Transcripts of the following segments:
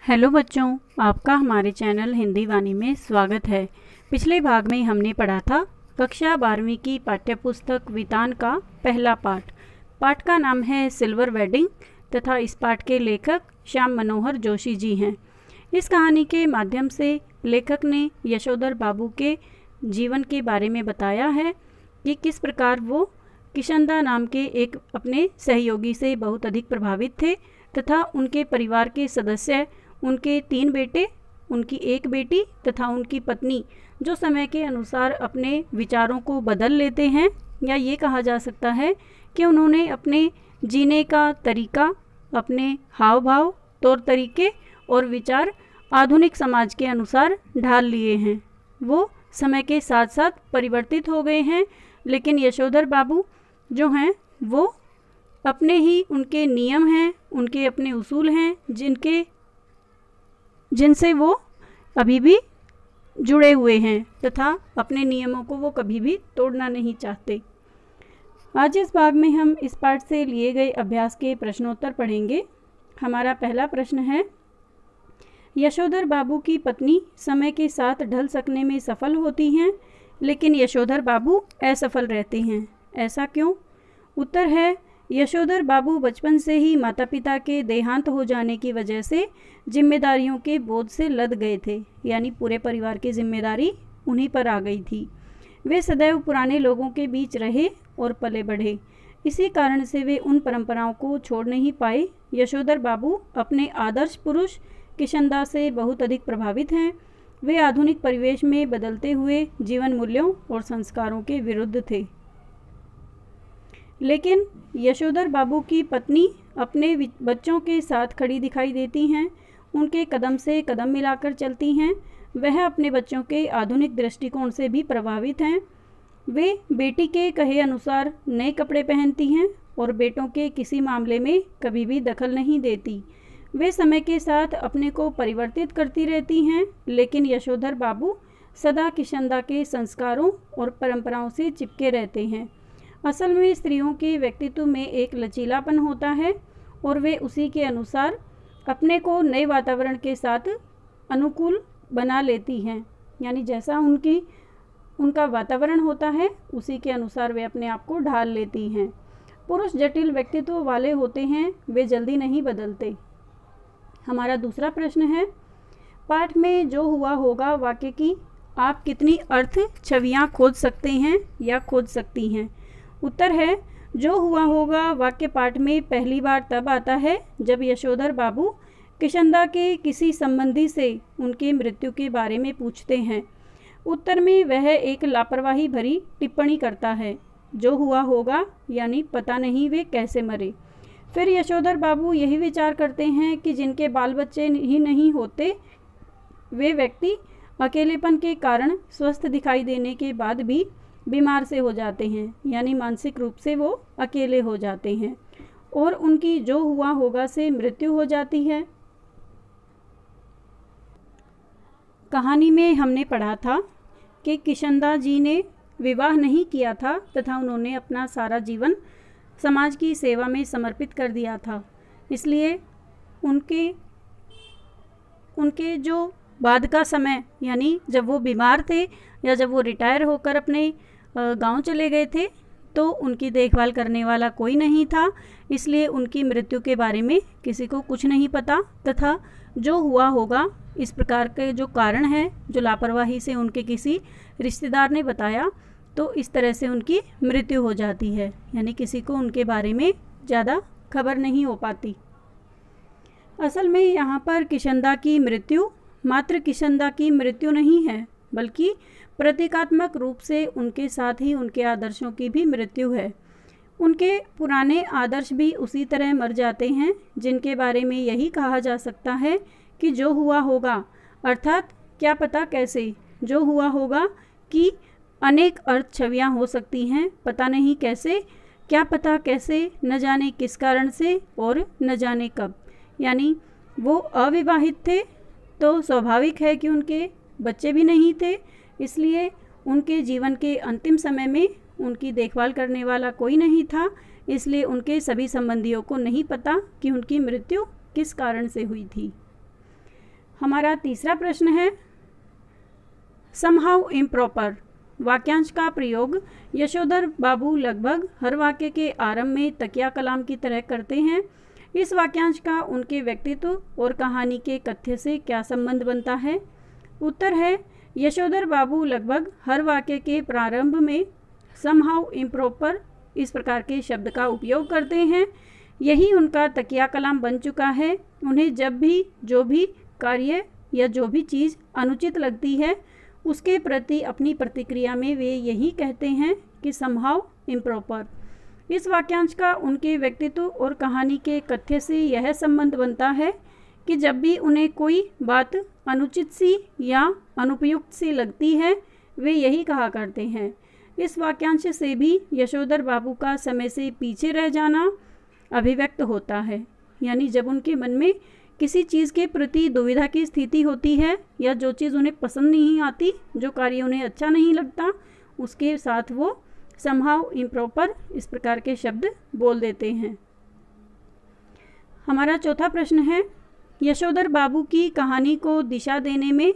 Hello बच्चों, आपका हमारे चैनल हिंदी वाणी में स्वागत है। पिछले भाग में हमने पढ़ा था कक्षा 12वीं की पाठ्यपुस्तक वितान का पहला पाठ। पाठ का नाम है सिल्वर वेडिंग तथा इस पाठ के लेखक श्याम मनोहर जोशी जी हैं। इस कहानी के माध्यम से लेखक ने यशोधर बाबू के जीवन के बारे में बताया है कि किस प्रकार वो किशनदा नाम के एक अपने सहयोगी से बहुत अधिक प्रभावित थे तथा उनके परिवार के सदस्य, उनके 3 बेटे, उनकी 1 बेटी तथा उनकी पत्नी जो समय के अनुसार अपने विचारों को बदल लेते हैं, या ये कहा जा सकता है कि उन्होंने अपने जीने का तरीका, अपने हाव भाव, तौर तरीके और विचार आधुनिक समाज के अनुसार ढाल लिए हैं। वो समय के साथ साथ परिवर्तित हो गए हैं, लेकिन यशोधर बाबू जो हैं वो अपने ही उनके नियम हैं, उनके अपने उसूल हैं जिनसे वो अभी भी जुड़े हुए हैं तथा अपने नियमों को वो कभी भी तोड़ना नहीं चाहते। आज इस भाग में हम इस पाठ से लिए गए अभ्यास के प्रश्नोत्तर पढ़ेंगे। हमारा पहला प्रश्न है, यशोधर बाबू की पत्नी समय के साथ ढल सकने में सफल होती हैं, लेकिन यशोधर बाबू असफल रहते हैं, ऐसा क्यों? उत्तर है, यशोधर बाबू बचपन से ही माता पिता के देहांत हो जाने की वजह से जिम्मेदारियों के बोझ से लद गए थे, यानी पूरे परिवार की जिम्मेदारी उन्हीं पर आ गई थी। वे सदैव पुराने लोगों के बीच रहे और पले बढ़े, इसी कारण से वे उन परंपराओं को छोड़ नहीं पाए। यशोधर बाबू अपने आदर्श पुरुष किशनदा से बहुत अधिक प्रभावित हैं। वे आधुनिक परिवेश में बदलते हुए जीवन मूल्यों और संस्कारों के विरुद्ध थे। लेकिन यशोधर बाबू की पत्नी अपने बच्चों के साथ खड़ी दिखाई देती हैं, उनके कदम से कदम मिलाकर चलती हैं। वह अपने बच्चों के आधुनिक दृष्टिकोण से भी प्रभावित हैं। वे बेटी के कहे अनुसार नए कपड़े पहनती हैं और बेटों के किसी मामले में कभी भी दखल नहीं देती। वे समय के साथ अपने को परिवर्तित करती रहती हैं, लेकिन यशोधर बाबू सदा किशनदा के संस्कारों और परंपराओं से चिपके रहते हैं। असल में स्त्रियों के व्यक्तित्व में एक लचीलापन होता है और वे उसी के अनुसार अपने को नए वातावरण के साथ अनुकूल बना लेती हैं, यानी जैसा उनका वातावरण होता है उसी के अनुसार वे अपने आप को ढाल लेती हैं। पुरुष जटिल व्यक्तित्व वाले होते हैं, वे जल्दी नहीं बदलते। हमारा दूसरा प्रश्न है, पाठ में जो हुआ होगा वाक्य की आप कितनी अर्थ छवियां खोज सकते हैं या खोज सकती हैं? उत्तर है, जो हुआ होगा वाक्य पाठ में पहली बार तब आता है जब यशोधर बाबू किशनदा के किसी संबंधी से उनकी मृत्यु के बारे में पूछते हैं। उत्तर में वह एक लापरवाही भरी टिप्पणी करता है, जो हुआ होगा यानी पता नहीं वे कैसे मरे। फिर यशोधर बाबू यही विचार करते हैं कि जिनके बाल बच्चे ही नहीं होते, वे व्यक्ति अकेलेपन के कारण स्वस्थ दिखाई देने के बाद भी बीमार से हो जाते हैं, यानी मानसिक रूप से वो अकेले हो जाते हैं और उनकी जो हुआ होगा से मृत्यु हो जाती है। कहानी में हमने पढ़ा था कि किशनदा जी ने विवाह नहीं किया था तथा उन्होंने अपना सारा जीवन समाज की सेवा में समर्पित कर दिया था। इसलिए उनके जो बाद का समय, यानी जब वो बीमार थे या जब वो रिटायर होकर अपने गांव चले गए थे, तो उनकी देखभाल करने वाला कोई नहीं था। इसलिए उनकी मृत्यु के बारे में किसी को कुछ नहीं पता तथा जो हुआ होगा इस प्रकार के जो कारण है, जो लापरवाही से उनके किसी रिश्तेदार ने बताया, तो इस तरह से उनकी मृत्यु हो जाती है, यानी किसी को उनके बारे में ज़्यादा खबर नहीं हो पाती। असल में यहाँ पर किशनदा की मृत्यु मात्र किशनदा की मृत्यु नहीं है, बल्कि प्रतीकात्मक रूप से उनके साथ ही उनके आदर्शों की भी मृत्यु है। उनके पुराने आदर्श भी उसी तरह मर जाते हैं, जिनके बारे में यही कहा जा सकता है कि जो हुआ होगा, अर्थात क्या पता कैसे, जो हुआ होगा कि अनेक अर्थ छवियां हो सकती हैं, पता नहीं कैसे, क्या पता कैसे, न जाने किस कारण से और न जाने कब। यानी वो अविवाहित थे तो स्वाभाविक है कि उनके बच्चे भी नहीं थे, इसलिए उनके जीवन के अंतिम समय में उनकी देखभाल करने वाला कोई नहीं था, इसलिए उनके सभी संबंधियों को नहीं पता कि उनकी मृत्यु किस कारण से हुई थी। हमारा तीसरा प्रश्न है, समहाउ इम्प्रॉपर वाक्यांश का प्रयोग यशोधर बाबू लगभग हर वाक्य के आरंभ में तकिया कलाम की तरह करते हैं। इस वाक्यांश का उनके व्यक्तित्व और कहानी के कथ्य से क्या संबंध बनता है? उत्तर है, यशोधर बाबू लगभग हर वाक्य के प्रारंभ में समहाउ इम्प्रॉपर इस प्रकार के शब्द का उपयोग करते हैं। यही उनका तकिया कलाम बन चुका है। उन्हें जब भी जो भी कार्य या जो भी चीज़ अनुचित लगती है उसके प्रति अपनी प्रतिक्रिया में वे यही कहते हैं कि समहाउ इम्प्रॉपर। इस वाक्यांश का उनके व्यक्तित्व और कहानी के कथ्य से यह संबंध बनता है कि जब भी उन्हें कोई बात अनुचित सी या अनुपयुक्त सी लगती है वे यही कहा करते हैं। इस वाक्यांश से भी यशोधर बाबू का समय से पीछे रह जाना अभिव्यक्त होता है, यानी जब उनके मन में किसी चीज़ के प्रति दुविधा की स्थिति होती है या जो चीज़ उन्हें पसंद नहीं आती, जो कार्य उन्हें अच्छा नहीं लगता, उसके साथ वो समहाउ इम्प्रॉपर इस प्रकार के शब्द बोल देते हैं। हमारा चौथा प्रश्न है, यशोधर बाबू की कहानी को दिशा देने में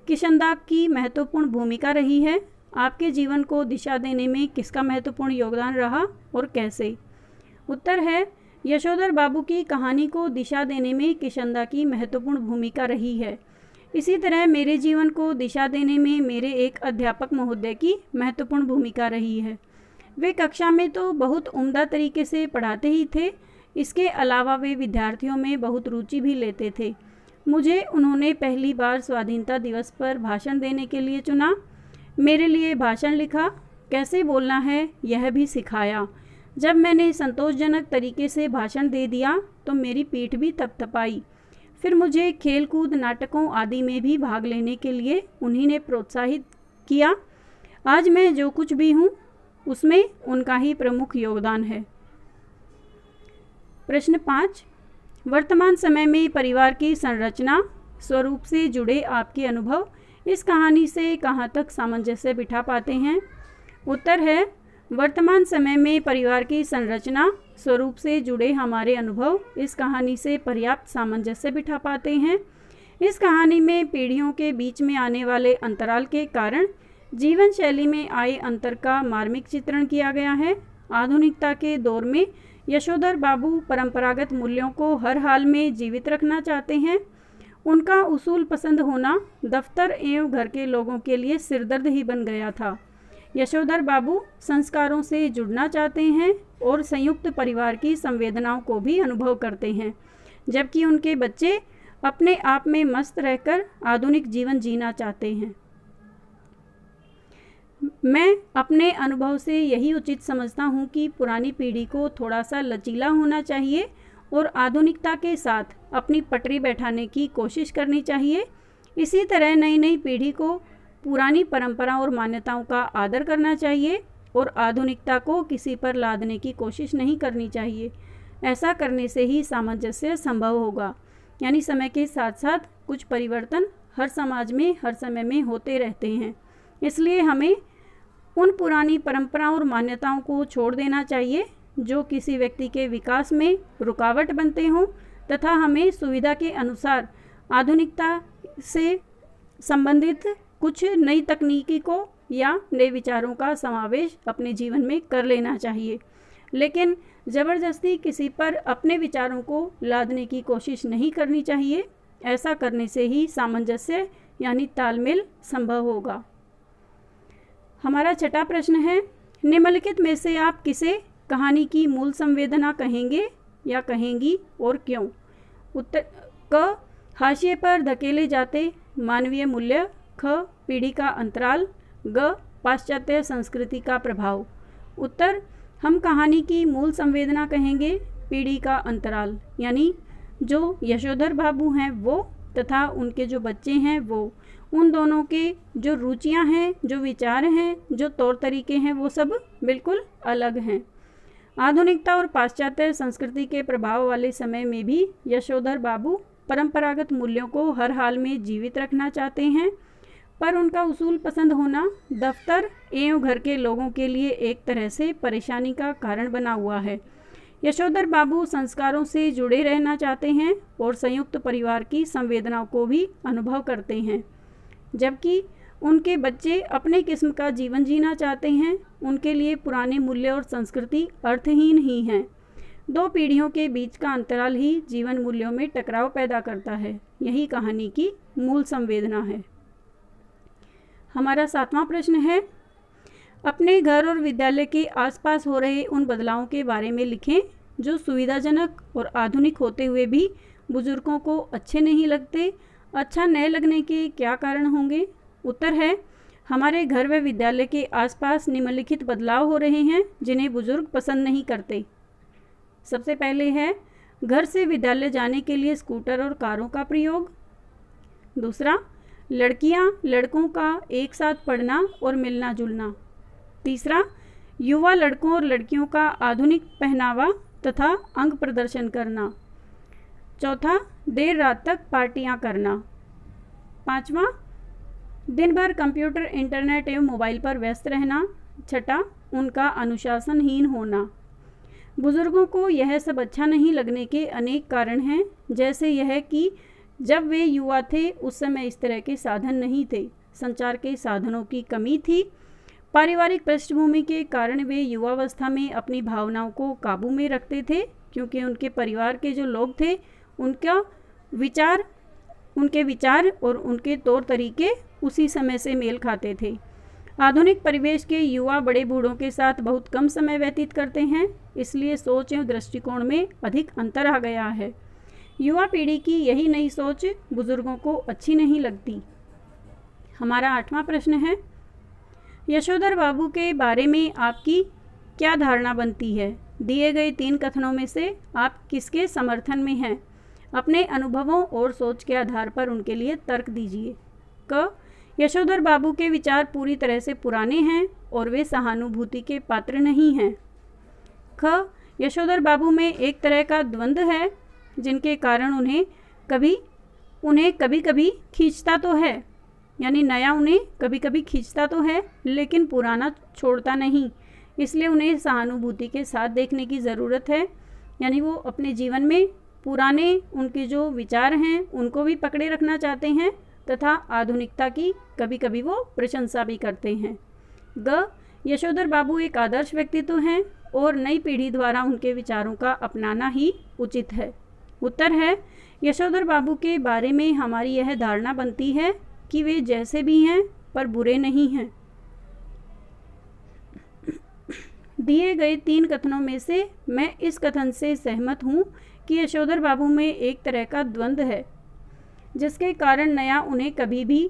किशनदाब की महत्वपूर्ण भूमिका रही है। आपके जीवन को दिशा देने में किसका महत्वपूर्ण योगदान रहा और कैसे? उत्तर है, यशोधर बाबू की कहानी को दिशा देने में किशनदा की महत्वपूर्ण भूमिका रही है। इसी तरह मेरे जीवन को दिशा देने में मेरे एक अध्यापक महोदय की महत्वपूर्ण भूमिका रही है। वे कक्षा में तो बहुत उम्दा तरीके से पढ़ाते ही थे, इसके अलावा वे विद्यार्थियों में बहुत रुचि भी लेते थे। मुझे उन्होंने पहली बार स्वाधीनता दिवस पर भाषण देने के लिए चुना, मेरे लिए भाषण लिखा, कैसे बोलना है यह भी सिखाया। जब मैंने संतोषजनक तरीके से भाषण दे दिया तो मेरी पीठ भी थपथपाई। फिर मुझे खेल कूद नाटकों आदि में भी भाग लेने के लिए उन्हीं ने प्रोत्साहित किया। आज मैं जो कुछ भी हूँ उसमें उनका ही प्रमुख योगदान है। प्रश्न 5, वर्तमान समय में परिवार की संरचना स्वरूप से जुड़े आपके अनुभव इस कहानी से कहाँ तक सामंजस्य बिठा पाते हैं? उत्तर है, वर्तमान समय में परिवार की संरचना स्वरूप से जुड़े हमारे अनुभव इस कहानी से पर्याप्त सामंजस्य बिठा पाते हैं। इस कहानी में पीढ़ियों के बीच में आने वाले अंतराल के कारण जीवन शैली में आए अंतर का मार्मिक चित्रण किया गया है। आधुनिकता के दौर में यशोधर बाबू परंपरागत मूल्यों को हर हाल में जीवित रखना चाहते हैं। उनका उसूल पसंद होना दफ्तर एवं घर के लोगों के लिए सिरदर्द ही बन गया था। यशोधर बाबू संस्कारों से जुड़ना चाहते हैं और संयुक्त परिवार की संवेदनाओं को भी अनुभव करते हैं, जबकि उनके बच्चे अपने आप में मस्त रहकर आधुनिक जीवन जीना चाहते हैं। मैं अपने अनुभव से यही उचित समझता हूँ कि पुरानी पीढ़ी को थोड़ा सा लचीला होना चाहिए और आधुनिकता के साथ अपनी पटरी बैठाने की कोशिश करनी चाहिए। इसी तरह नई नई पीढ़ी को पुरानी परंपरा और मान्यताओं का आदर करना चाहिए और आधुनिकता को किसी पर लादने की कोशिश नहीं करनी चाहिए। ऐसा करने से ही सामंजस्य संभव होगा। यानी समय के साथ साथ कुछ परिवर्तन हर समाज में हर समय में होते रहते हैं, इसलिए हमें उन पुरानी परंपराओं और मान्यताओं को छोड़ देना चाहिए जो किसी व्यक्ति के विकास में रुकावट बनते हों, तथा हमें सुविधा के अनुसार आधुनिकता से संबंधित कुछ नई तकनीकी को या नए विचारों का समावेश अपने जीवन में कर लेना चाहिए, लेकिन ज़बरदस्ती किसी पर अपने विचारों को लादने की कोशिश नहीं करनी चाहिए। ऐसा करने से ही सामंजस्य यानी तालमेल संभव होगा। हमारा छठा प्रश्न है, निम्नलिखित में से आप किसे कहानी की मूल संवेदना कहेंगे या कहेंगी और क्यों? उत्तर क, हाशिए पर धकेले जाते मानवीय मूल्य, ख, पीढ़ी का अंतराल, ग, पाश्चात्य संस्कृति का प्रभाव। उत्तर, हम कहानी की मूल संवेदना कहेंगे पीढ़ी का अंतराल, यानी जो यशोधर बाबू हैं वो तथा उनके जो बच्चे हैं वो, उन दोनों के जो रुचियां हैं, जो विचार हैं, जो तौर तरीके हैं, वो सब बिल्कुल अलग हैं। आधुनिकता और पाश्चात्य संस्कृति के प्रभाव वाले समय में भी यशोधर बाबू परंपरागत मूल्यों को हर हाल में जीवित रखना चाहते हैं, पर उनका उसूल पसंद होना दफ्तर एवं घर के लोगों के लिए एक तरह से परेशानी का कारण बना हुआ है, यशोधर बाबू संस्कारों से जुड़े रहना चाहते हैं और संयुक्त परिवार की संवेदनाओं को भी अनुभव करते हैं, जबकि उनके बच्चे अपने किस्म का जीवन जीना चाहते हैं। उनके लिए पुराने मूल्य और संस्कृति अर्थहीन ही हैं। दो पीढ़ियों के बीच का अंतराल ही जीवन मूल्यों में टकराव पैदा करता है। यही कहानी की मूल संवेदना है। हमारा 7वां प्रश्न है, अपने घर और विद्यालय के आसपास हो रहे उन बदलावों के बारे में लिखें जो सुविधाजनक और आधुनिक होते हुए भी बुजुर्गों को अच्छे नहीं लगते। अच्छा न लगने के क्या कारण होंगे? उत्तर है, हमारे घर व विद्यालय के आसपास निम्नलिखित बदलाव हो रहे हैं जिन्हें बुजुर्ग पसंद नहीं करते। सबसे पहले है घर से विद्यालय जाने के लिए स्कूटर और कारों का प्रयोग। दूसरा, लड़कियां लड़कों का एक साथ पढ़ना और मिलना जुलना। तीसरा, युवा लड़कों और लड़कियों का आधुनिक पहनावा तथा अंग प्रदर्शन करना। चौथा, देर रात तक पार्टियां करना। पांचवा, दिन भर कंप्यूटर, इंटरनेट एवं मोबाइल पर व्यस्त रहना। छठा, उनका अनुशासनहीन होना। बुजुर्गों को यह सब अच्छा नहीं लगने के अनेक कारण हैं, जैसे यह कि जब वे युवा थे उस समय इस तरह के साधन नहीं थे, संचार के साधनों की कमी थी, पारिवारिक पृष्ठभूमि के कारण वे युवावस्था में अपनी भावनाओं को काबू में रखते थे, क्योंकि उनके परिवार के जो लोग थे उनके विचार और उनके तौर तरीके उसी समय से मेल खाते थे। आधुनिक परिवेश के युवा बड़े बूढ़ों के साथ बहुत कम समय व्यतीत करते हैं, इसलिए सोच एवं दृष्टिकोण में अधिक अंतर आ गया है। युवा पीढ़ी की यही नई सोच बुजुर्गों को अच्छी नहीं लगती। हमारा 8वां प्रश्न है, यशोधर बाबू के बारे में आपकी क्या धारणा बनती है? दिए गए 3 कथनों में से आप किसके समर्थन में हैं? अपने अनुभवों और सोच के आधार पर उनके लिए तर्क दीजिए। क, यशोधर बाबू के विचार पूरी तरह से पुराने हैं और वे सहानुभूति के पात्र नहीं हैं। ख, यशोधर बाबू में एक तरह का द्वंद्व है जिनके कारण उन्हें कभी कभी खींचता तो है, यानी नया उन्हें कभी कभी खींचता तो है लेकिन पुराना छोड़ता नहीं, इसलिए उन्हें सहानुभूति के साथ देखने की ज़रूरत है। यानी वो अपने जीवन में पुराने उनके जो विचार हैं उनको भी पकड़े रखना चाहते हैं तथा आधुनिकता की कभी कभी वो प्रशंसा भी करते हैं। ग, यशोधर बाबू एक आदर्श व्यक्तित्व हैं और नई पीढ़ी द्वारा उनके विचारों का अपनाना ही उचित है। उत्तर है, यशोधर बाबू के बारे में हमारी यह धारणा बनती है कि वे जैसे भी हैं पर बुरे नहीं हैं। दिए गए 3 कथनों में से मैं इस कथन से सहमत हूँ कि यशोधर बाबू में एक तरह का द्वंद्व है, जिसके कारण नया उन्हें कभी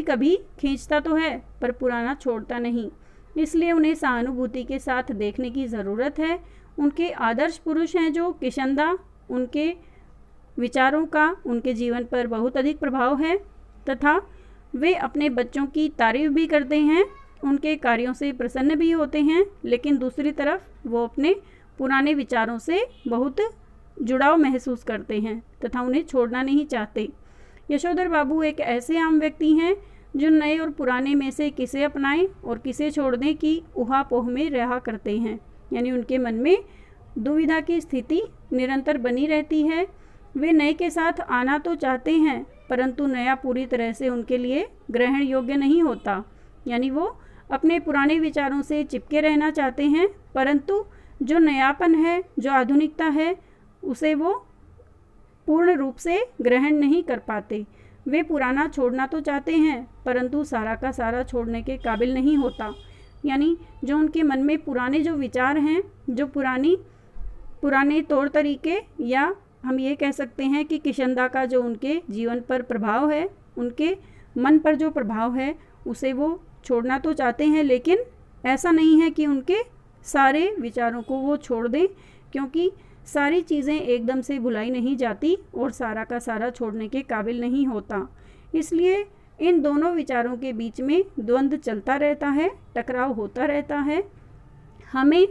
कभी खींचता तो है पर पुराना छोड़ता नहीं, इसलिए उन्हें सहानुभूति के साथ देखने की ज़रूरत है। उनके आदर्श पुरुष हैं जो किशनदा, उनके विचारों का उनके जीवन पर बहुत अधिक प्रभाव है तथा वे अपने बच्चों की तारीफ भी करते हैं, उनके कार्यों से प्रसन्न भी होते हैं, लेकिन दूसरी तरफ वो अपने पुराने विचारों से बहुत जुड़ाव महसूस करते हैं तथा उन्हें छोड़ना नहीं चाहते। यशोधर बाबू एक ऐसे आम व्यक्ति हैं जो नए और पुराने में से किसे अपनाएं और किसे छोड़ने की उहापोह में रहा करते हैं, यानी उनके मन में दुविधा की स्थिति निरंतर बनी रहती है। वे नए के साथ आना तो चाहते हैं परंतु नया पूरी तरह से उनके लिए ग्रहण योग्य नहीं होता, यानी वो अपने पुराने विचारों से चिपके रहना चाहते हैं परंतु जो नयापन है, जो आधुनिकता है, उसे वो पूर्ण रूप से ग्रहण नहीं कर पाते। वे पुराना छोड़ना तो चाहते हैं परंतु सारा का सारा छोड़ने के काबिल नहीं होता, यानी जो उनके मन में पुराने जो विचार हैं, जो पुराने तौर तरीके, या हम ये कह सकते हैं कि किशनदा का जो उनके जीवन पर प्रभाव है, उनके मन पर जो प्रभाव है, उसे वो छोड़ना तो चाहते हैं, लेकिन ऐसा नहीं है कि उनके सारे विचारों को वो छोड़ दें, क्योंकि सारी चीज़ें एकदम से भुलाई नहीं जाती और सारा का सारा छोड़ने के काबिल नहीं होता। इसलिए इन दोनों विचारों के बीच में द्वंद्व चलता रहता है, टकराव होता रहता है। हमें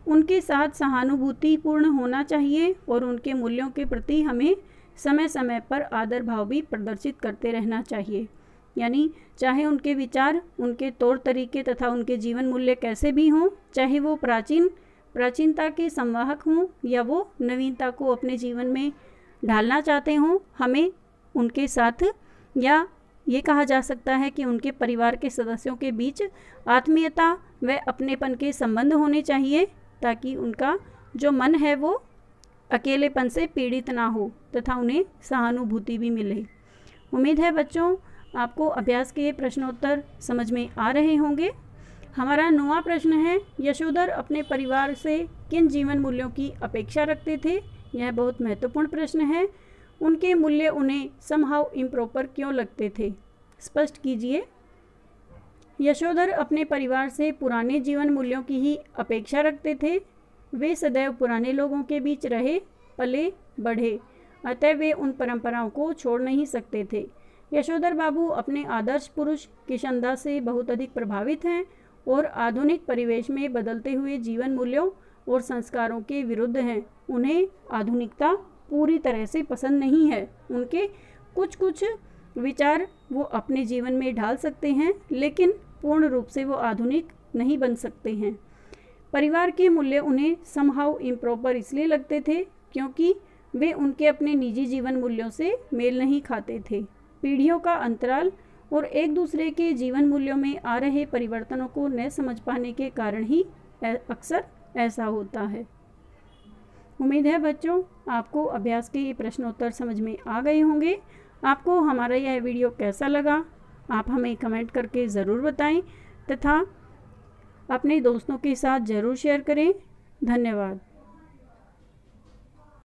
उनके साथ सहानुभूतिपूर्ण होना चाहिए और उनके मूल्यों के प्रति हमें समय समय पर आदर भाव भी प्रदर्शित करते रहना चाहिए। यानी चाहे उनके विचार, उनके तौर तरीके तथा उनके जीवन मूल्य कैसे भी हों, चाहे वो प्राचीन प्राचीनता के संवाहक हों या वो नवीनता को अपने जीवन में ढालना चाहते हों, हमें उनके साथ, या ये कहा जा सकता है कि उनके परिवार के सदस्यों के बीच आत्मीयता व अपनेपन के संबंध होने चाहिए, ताकि उनका जो मन है वो अकेलेपन से पीड़ित ना हो तथा उन्हें सहानुभूति भी मिले। उम्मीद है बच्चों आपको अभ्यास के प्रश्नोत्तर समझ में आ रहे होंगे। हमारा 9वां प्रश्न है, यशोधर अपने परिवार से किन जीवन मूल्यों की अपेक्षा रखते थे? यह बहुत महत्वपूर्ण प्रश्न है। उनके मूल्य उन्हें समहाउ इम्प्रॉपर क्यों लगते थे? स्पष्ट कीजिए। यशोधर अपने परिवार से पुराने जीवन मूल्यों की ही अपेक्षा रखते थे। वे सदैव पुराने लोगों के बीच रहे, पले, बढ़े, अतः वे उन परंपराओं को छोड़ नहीं सकते थे। यशोधर बाबू अपने आदर्श पुरुष किशनदास से बहुत अधिक प्रभावित हैं और आधुनिक परिवेश में बदलते हुए जीवन मूल्यों और संस्कारों के विरुद्ध हैं। उन्हें आधुनिकता पूरी तरह से पसंद नहीं है। उनके कुछ विचार वो अपने जीवन में ढाल सकते हैं, लेकिन पूर्ण रूप से वो आधुनिक नहीं बन सकते हैं। परिवार के मूल्य उन्हें समहाउ इम्प्रॉपर इसलिए लगते थे क्योंकि वे उनके अपने निजी जीवन मूल्यों से मेल नहीं खाते थे। पीढ़ियों का अंतराल और एक दूसरे के जीवन मूल्यों में आ रहे परिवर्तनों को न समझ पाने के कारण ही अक्सर ऐसा होता है। उम्मीद है बच्चों आपको अभ्यास के ये प्रश्नोत्तर समझ में आ गए होंगे। आपको हमारा यह वीडियो कैसा लगा आप हमें कमेंट करके ज़रूर बताएं तथा अपने दोस्तों के साथ ज़रूर शेयर करें। धन्यवाद।